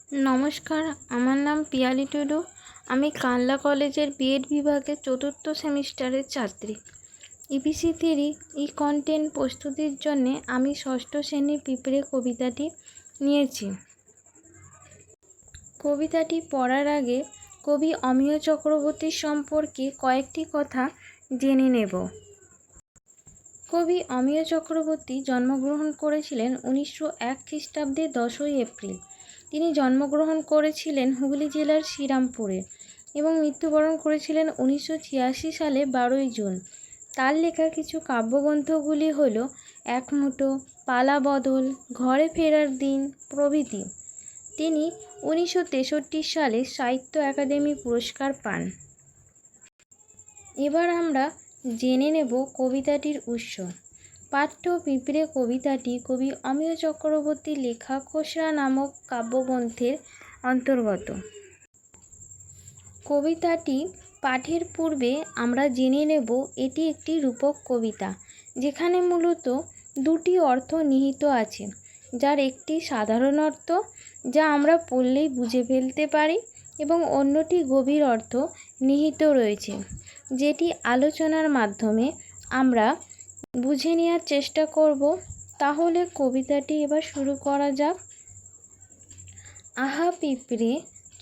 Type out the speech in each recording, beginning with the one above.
নমস্কার, আমার নাম পিয়ালি টুডু। আমি কানলা কলেজের বিএড বিভাগের 4th সেমিস্টারের ছাত্রী। ইপিসি থ্রি কন্টেন্ট প্রস্তুতির জন্যে আমি 6ষ্ঠ শ্রেণীর পিঁপড়ে কবিতাটি নিয়েছি। কবিতাটি পড়ার আগে কবি অমিয় চক্রবর্তীর সম্পর্কে কয়েকটি কথা জেনে নেব। কবি অমিয় চক্রবর্তী জন্মগ্রহণ করেছিলেন 1901 খ্রিস্টাব্দে 10ই এপ্রিল। তিনি জন্মগ্রহণ করেছিলেন হুগলি জেলার শ্রীরামপুরে এবং মৃত্যুবরণ করেছিলেন 1986 সালে 12ই জুন। তার লেখা কিছু কাব্যগ্রন্থগুলি হল এক মুঠো, পালা বদল, ঘরে ফেরার দিন প্রভৃতি। তিনি 1963 সালে সাহিত্য একাডেমি পুরস্কার পান। এবার আমরা জেনে নেব কবিতাটির উৎস। পাঠ্য পিঁপড়ে কবিতাটি কবি অমিয় চক্রবর্তীর লেখা খসড়া নামক কাব্যগ্রন্থের অন্তর্গত। কবিতাটি পাঠের পূর্বে আমরা জেনে নেব এটি একটি রূপক কবিতা, যেখানে মূলত দুটি অর্থ নিহিত আছে, যার একটি সাধারণ অর্থ যা আমরা পড়লেই বুঝে ফেলতে পারি এবং অন্যটি গভীর অর্থ নিহিত রয়েছে, যেটি আলোচনার মাধ্যমে আমরা বুঝে নেওয়ার চেষ্টা করব। তাহলে কবিতাটি এবার শুরু করা যাক। আহা পিঁপড়ে,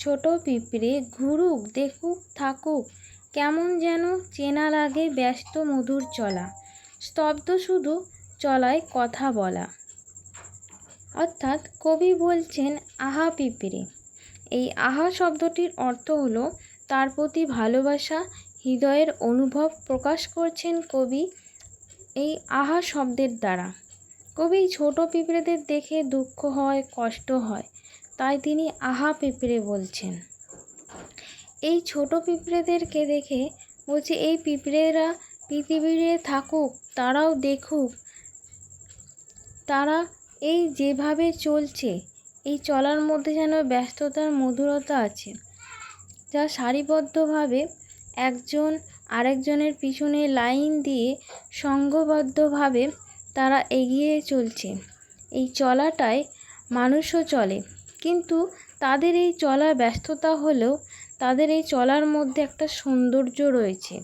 ছোট পিঁপড়ে, ঘুরুক দেখুক থাকুক, কেমন যেন চেনা লাগে ব্যস্ত মধুর চলা, স্তব্ধ শুধু চলায় কথা বলা। অর্থাৎ কবি বলছেন আহা পিঁপড়ে। এই আহা শব্দটির অর্থ হলো তার প্রতি ভালোবাসা, হৃদয়ের অনুভব প্রকাশ করছেন কবি এই আহা শব্দের দ্বারা। কবি ছোট পিঁপড়েদের দেখে দুঃখ হয়, কষ্ট হয়, তাই তিনি আহা পিঁপড়ে বলছেন। এই ছোট পিঁপড়েদেরকে দেখে বলছে এই পিঁপড়েরা পৃথিবীতে থাকুক, তারাও দেখুক তারা এই যেভাবে চলছে, এই চলার মধ্যে যেন ব্যস্ততার মধুরতা আছে, যা সারিবদ্ধভাবে একজন আরেকজনের পিছনে লাইন দিয়ে সংঘবদ্ধভাবে তারা এগিয়ে চলছে। এই চলাটায় মানুষও চলে, কিন্তু তাদের এই চলা ব্যস্ততা হলেও তাদের এই চলার মধ্যে একটা সৌন্দর্য রয়েছে।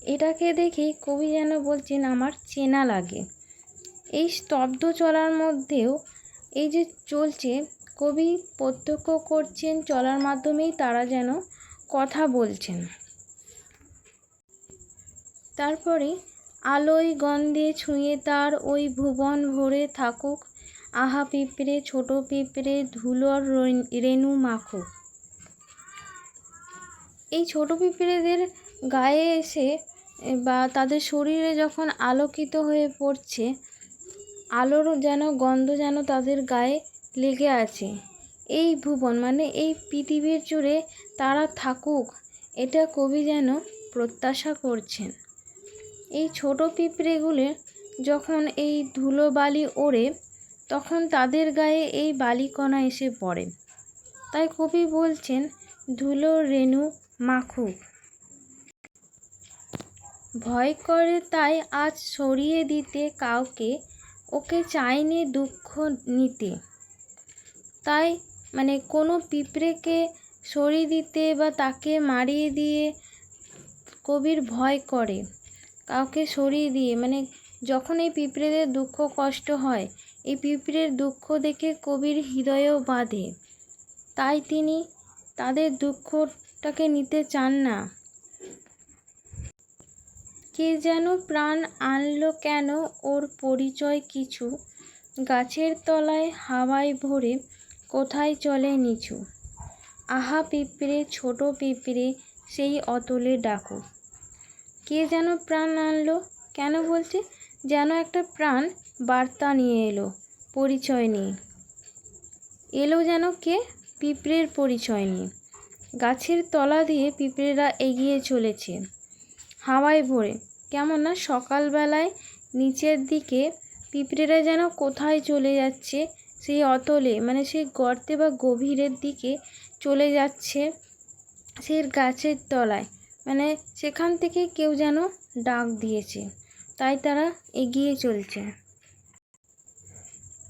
এটাকে দেখেই কবি যেন বলছেন আমার চেনা লাগে। এই স্তব্ধ চলার মধ্যেও এই যে চলছে, কবি প্রত্যক্ষ করছেন চলার মাধ্যমেই তারা যেন কথা বলছেন। তারপরে আলোয় গন্ধে ছুঁয়ে তার ওই ভুবন ভরে থাকুক, আহা পিঁপড়ে, ছোট পিঁপড়ে, ধুলোর রেণু মাখুক। এই ছোট পিঁপড়েদের গায়ে এসে বা তাদের শরীরে যখন আলোকিত হয়ে পড়ছে, আলোর যেন গন্ধ যেন তাদের গায়ে লেগে আছে। এই ভুবন মানে এই পৃথিবীর জুড়ে তারা থাকুক, এটা কবি যেন প্রত্যাশা করছেন। এই ছোট পিঁপড়েগুলো যখন এই ধুলোবালি ওড়ে, তখন তাদের গায়ে এই বালিকণা এসে পড়ে, তাই কবি বলছেন ধুলোর রেণু মাখুক। ভয় করে তাই আজ সরিয়ে দিতে কাউকে, ওকে চাইনি দুঃখ নিতে। তাই মানে কোনো পিঁপড়েকে সরিয়ে দিতে বা তাকে মারিয়ে দিয়ে কবির ভয় করে, কাউকে সরিয়ে দিয়ে মানে যখন এই পিঁপড়েদের দুঃখ কষ্ট হয়, এই পিঁপড়ের দুঃখ দেখে কবির হৃদয়েও বাঁধে, তাই তিনি তাদের দুঃখটাকে নিতে চান না। কে যেন প্রাণ আনলো কেন ওর পরিচয় কিছু, গাছের তলায় হাওয়ায় ভরে কোথায় চলে নিচু, আহা পিঁপড়ে, ছোট পিঁপড়ে, সেই অতলে ডাকুক। কে যেন প্রাণ আনলো, কেন বলছে? যেন একটা প্রাণ বার্তা নিয়ে এলো, পরিচয় নিয়ে এলো, যেন কে? পিঁপড়ের পরিচয় নিয়ে। গাছের তলা দিয়ে পিঁপড়েরা এগিয়ে চলেছে, হাওয়ায় ভরে, কেমন না সকালবেলায় নিচের দিকে পিঁপড়েরা যেন কোথায় চলে যাচ্ছে, সেই অতলে মানে সেই গর্তে বা গভীরের দিকে চলে যাচ্ছে, সেই গাছের তলায়, মানে সেখান থেকে কেউ যেন ডাক দিয়েছে, তাই তারা এগিয়ে চলছে।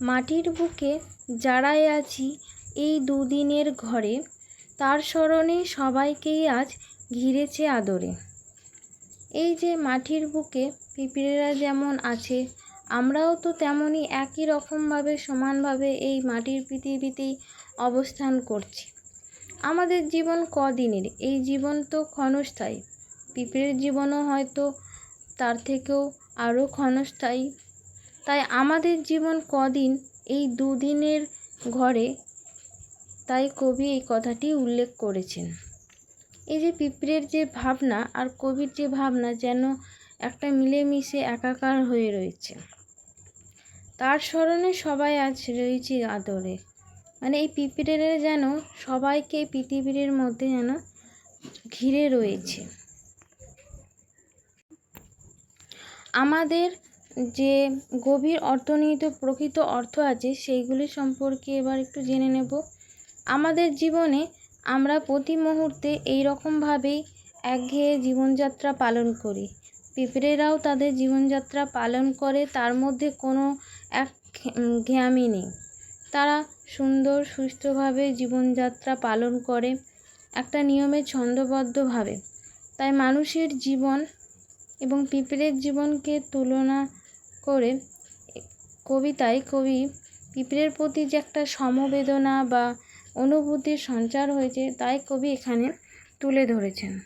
মাটির বুকে যারাই আছি এই দুদিনের ঘরে, তার স্মরণে সবাইকেই আজ ঘিরেছে আদরে। এই যে মাটির বুকে পিঁপড়েরা যেমন আছে, আমরাও তো তেমনই একই রকমভাবে সমানভাবে এই মাটির পৃথিবীতেই অবস্থান করছি। আমাদের জীবন কদিনের, এই জীবন তো ক্ষণস্থায়ী। পিঁপড়ের জীবনও হয়তো তার থেকেও আরও ক্ষণস্থায়ী। তাই আমাদের জীবন কদিন, এই দুদিনের ঘরে, তাই কবি এই কথাটি উল্লেখ করেছেন। এই যে পিঁপড়ের যে ভাবনা আর কবির যে ভাবনা যেন একটা মিলেমিশে একাকার হয়ে রয়েছে। তার স্মরণে সবাই আজ রয়েছে আদরে। মানে এই পিঁপড়েরা যেন সবাইকে পৃথিবীর মধ্যে যেন ঘিরে রয়েছে। আমাদের যে গভীর অর্থনিহিত প্রকৃত অর্থ আছে সেইগুলি সম্পর্কে এবার একটু জেনে নেব। আমাদের জীবনে আমরা প্রতি মুহূর্তে এই রকমভাবেই একঘেয়ে জীবনযাত্রা পালন করি। পিঁপড়েরাও তাদের জীবনযাত্রা পালন করে, তার মধ্যে কোনো একঘেয়ামি নেই। তারা সুন্দর সুস্থভাবে জীবনযাত্রা পালন করে একটা নিয়মে ছন্দবদ্ধভাবে। তাই মানুষের জীবন এবং পিঁপড়ের জীবনকে তুলনা করে কবিতায় কবি পিঁপড়ের প্রতি যে একটা সমবেদনা বা অনুভূতির সঞ্চার হয়েছে, তাই কবি এখানে তুলে ধরেছেন।